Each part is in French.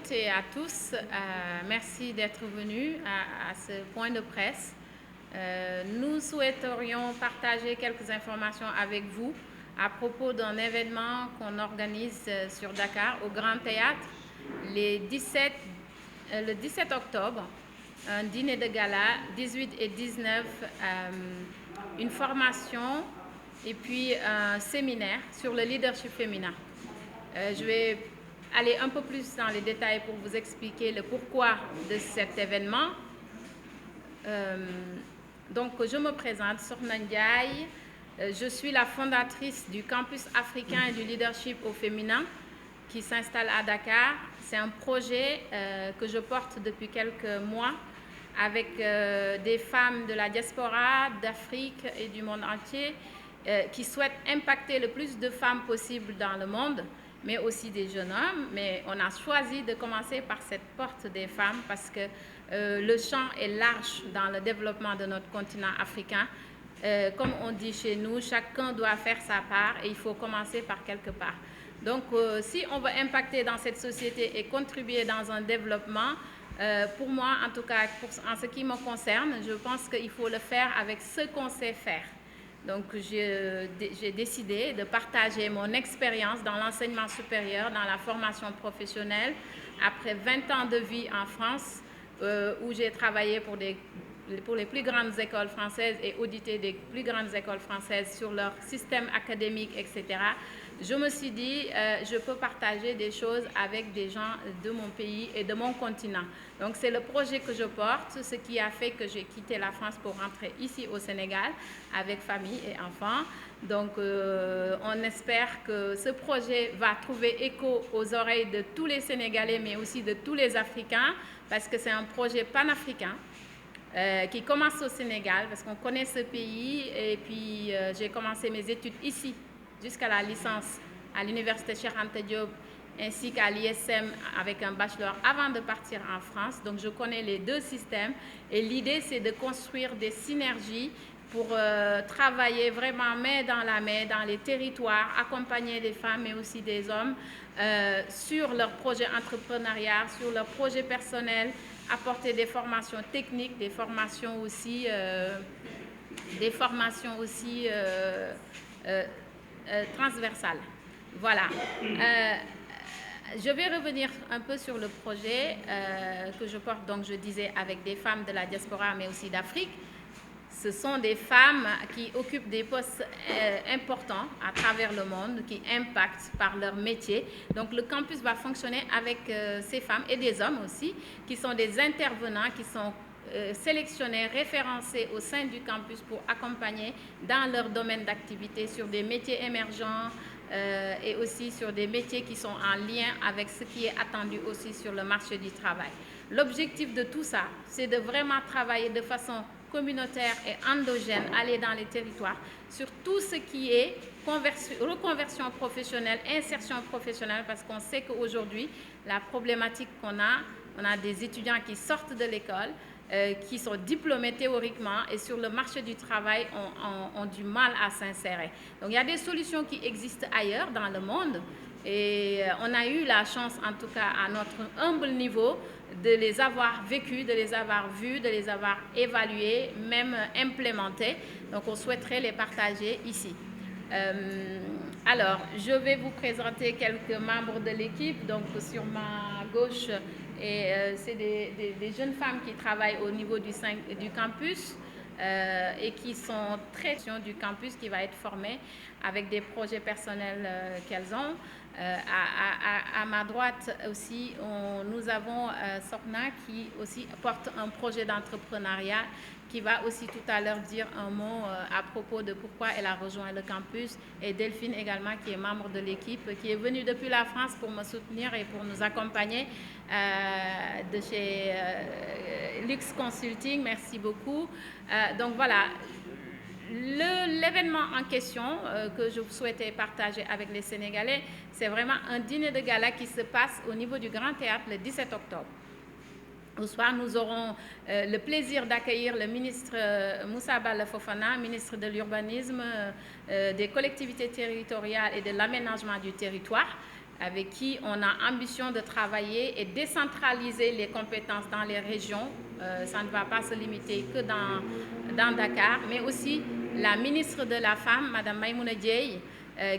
toutes et à tous. Merci d'être venus à ce point de presse. Nous souhaiterions partager quelques informations avec vous à propos d'un événement qu'on organise sur Dakar, au Grand Théâtre, le 17 octobre, un dîner de gala, 18 et 19, une formation et puis un séminaire sur le leadership féminin. Je vais aller un peu plus dans les détails pour vous expliquer le pourquoi de cet événement. Donc, je me présente, Sokhna Ndiaye. Je suis la fondatrice du campus africain et du leadership au féminin qui s'installe à Dakar. C'est un projet que je porte depuis quelques mois avec des femmes de la diaspora, d'Afrique et du monde entier qui souhaitent impacter le plus de femmes possible dans le monde, mais aussi des jeunes hommes. Mais on a choisi de commencer par cette porte des femmes parce que le champ est large dans le développement de notre continent africain. Comme on dit chez nous, chacun doit faire sa part et il faut commencer par quelque part. Donc, si on veut impacter dans cette société et contribuer dans un développement, pour moi, en tout cas, en ce qui me concerne, je pense qu'il faut le faire avec ce qu'on sait faire. Donc, j'ai décidé de partager mon expérience dans l'enseignement supérieur, dans la formation professionnelle, après 20 ans de vie en France, où j'ai travaillé pour les plus grandes écoles françaises et audité des plus grandes écoles françaises sur leur système académique, etc. Je me suis dit, je peux partager des choses avec des gens de mon pays et de mon continent. Donc, c'est le projet que je porte, ce qui a fait que j'ai quitté la France pour rentrer ici au Sénégal avec famille et enfants. Donc, on espère que ce projet va trouver écho aux oreilles de tous les Sénégalais, mais aussi de tous les Africains, parce que c'est un projet panafricain. Qui commence au Sénégal, parce qu'on connaît ce pays, et puis j'ai commencé mes études ici, jusqu'à la licence à l'université Cheikh Anta Diop, ainsi qu'à l'ISM avec un bachelor avant de partir en France. Donc je connais les deux systèmes, et l'idée c'est de construire des synergies pour travailler vraiment main dans la main dans les territoires, accompagner des femmes mais aussi des hommes sur leurs projets entrepreneuriat, sur leurs projets personnels, apporter des formations techniques, des formations aussi transversales. Voilà. Je vais revenir un peu sur le projet que je porte, donc je disais, avec des femmes de la diaspora, mais aussi d'Afrique. Ce sont des femmes qui occupent des postes importants à travers le monde, qui impactent par leur métier. Donc le campus va fonctionner avec ces femmes et des hommes aussi, qui sont des intervenants, qui sont sélectionnés, référencés au sein du campus pour accompagner dans leur domaine d'activité sur des métiers émergents et aussi sur des métiers qui sont en lien avec ce qui est attendu aussi sur le marché du travail. L'objectif de tout ça, c'est de vraiment travailler de façon communautaire et endogène, aller dans les territoires, sur tout ce qui est reconversion professionnelle, insertion professionnelle, parce qu'on sait qu'aujourd'hui, la problématique qu'on a, on a des étudiants qui sortent de l'école, qui sont diplômés théoriquement et sur le marché du travail ont du mal à s'insérer. Donc il y a des solutions qui existent ailleurs dans le monde et on a eu la chance, en tout cas à notre humble niveau, de les avoir vécues, de les avoir vues, de les avoir évaluées, même implémentées. Donc on souhaiterait les partager ici. Alors, je vais vous présenter quelques membres de l'équipe. Donc sur ma gauche, c'est des jeunes femmes qui travaillent au niveau du campus et qui sont très du campus qui va être formée avec des projets personnels qu'elles ont. À ma droite aussi, nous avons Sokhna qui aussi porte un projet d'entrepreneuriat qui va aussi tout à l'heure dire un mot à propos de pourquoi elle a rejoint le campus, et Delphine également qui est membre de l'équipe, qui est venue depuis la France pour me soutenir et pour nous accompagner de chez Lux Consulting. Merci beaucoup. Donc voilà. L'événement en question que je souhaitais partager avec les Sénégalais, c'est vraiment un dîner de gala qui se passe au niveau du Grand Théâtre le 17 octobre. Au soir, nous aurons le plaisir d'accueillir le ministre Moussa Balla Fofana, ministre de l'Urbanisme, des collectivités territoriales et de l'aménagement du territoire, avec qui on a ambition de travailler et décentraliser les compétences dans les régions. Ça ne va pas se limiter que dans Dakar, mais aussi la ministre de la Femme, Mme Maïmouna Dièye,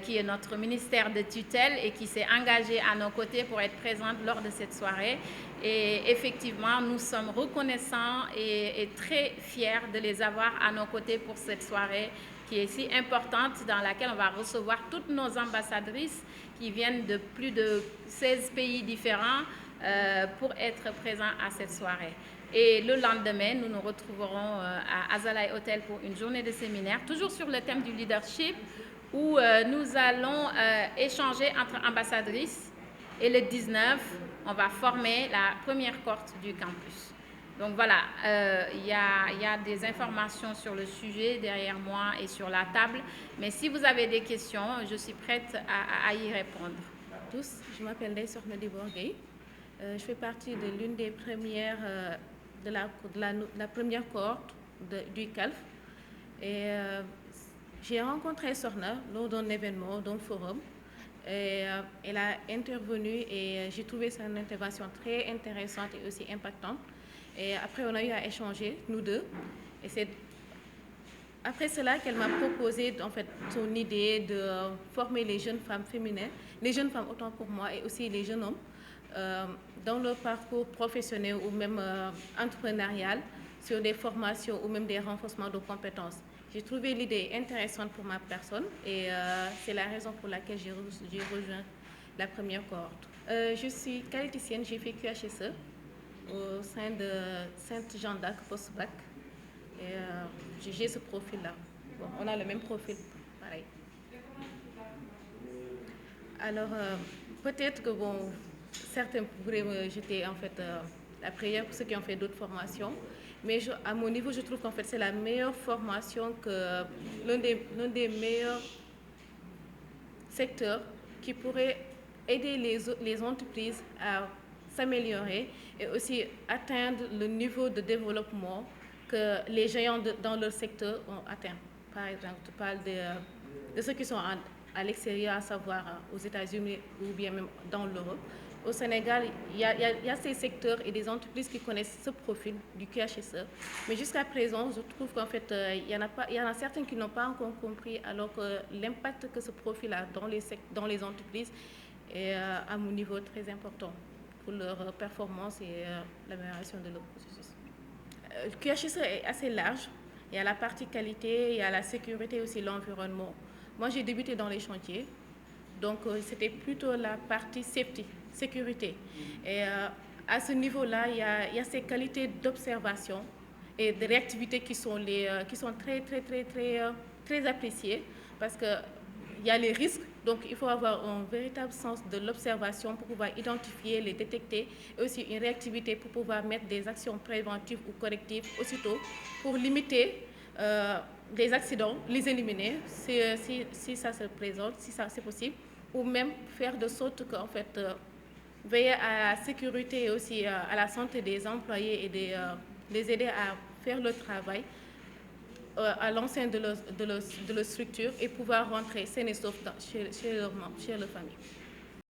qui est notre ministère de tutelle et qui s'est engagée à nos côtés pour être présente lors de cette soirée. Et effectivement, nous sommes reconnaissants et très fiers de les avoir à nos côtés pour cette soirée qui est si importante, dans laquelle on va recevoir toutes nos ambassadrices qui viennent de plus de 16 pays différents pour être présents à cette soirée. Et le lendemain, nous nous retrouverons à Azalai Hotel pour une journée de séminaire, toujours sur le thème du leadership, où nous allons échanger entre ambassadrices. Et le 19, on va former la première cohorte du campus. Donc voilà, il y a des informations sur le sujet derrière moi et sur la table. Mais si vous avez des questions, je suis prête à y répondre. Tous, je m'appelle Sorna Diborgay. Je fais partie de l'une des premières, de la première cohorte du CALF. Et j'ai rencontré Sorna lors d'un événement, d'un forum. Et, elle a intervenu et j'ai trouvé son intervention très intéressante et aussi impactante. Et après, on a eu à échanger, nous deux. Et c'est après cela qu'elle m'a proposé en fait, son idée de former les jeunes femmes féminines, les jeunes femmes autant pour moi et aussi les jeunes hommes, dans leur parcours professionnel ou même entrepreneurial, sur des formations ou même des renforcements de compétences. J'ai trouvé l'idée intéressante pour ma personne et c'est la raison pour laquelle j'ai rejoint la première cohorte. Je suis qualiticienne, j'ai fait QHSE au sein de Sainte-Jeanne d'Arc post-bac et j'ai ce profil-là. Bon, on a le même profil, pareil. Alors, peut-être que bon, certains pourraient me jeter en fait la prière pour ceux qui ont fait d'autres formations. Mais à mon niveau, je trouve qu'en fait, c'est la meilleure formation, l'un des meilleurs secteurs qui pourrait aider les entreprises à s'améliorer et aussi atteindre le niveau de développement que les géants dans leur secteur ont atteint. Par exemple, je parle de ceux qui sont à l'extérieur, à savoir aux États-Unis ou bien même dans l'Europe. Au Sénégal, il y a ces secteurs et des entreprises qui connaissent ce profil du QHSE. Mais jusqu'à présent, je trouve qu'en fait, il y en a certains qui n'ont pas encore compris, alors que l'impact que ce profil a dans les entreprises est à mon niveau très important pour leur performance et l'amélioration de leur processus. Le QHSE est assez large. Il y a la partie qualité, il y a la sécurité et aussi l'environnement. Moi, j'ai débuté dans les chantiers, donc c'était plutôt la partie safety, sécurité. Et à ce niveau-là, il y a ces qualités d'observation et de réactivité qui sont très appréciées parce qu'il y a les risques, donc il faut avoir un véritable sens de l'observation pour pouvoir identifier, les détecter, et aussi une réactivité pour pouvoir mettre des actions préventives ou correctives aussitôt pour limiter des accidents, les éliminer si ça se présente, si ça c'est possible, ou même faire de sorte qu'en fait, veiller à la sécurité et aussi à la santé des employés et les aider à faire le travail à l'enceinte de leur structure et pouvoir rentrer sains et saufs chez leur famille.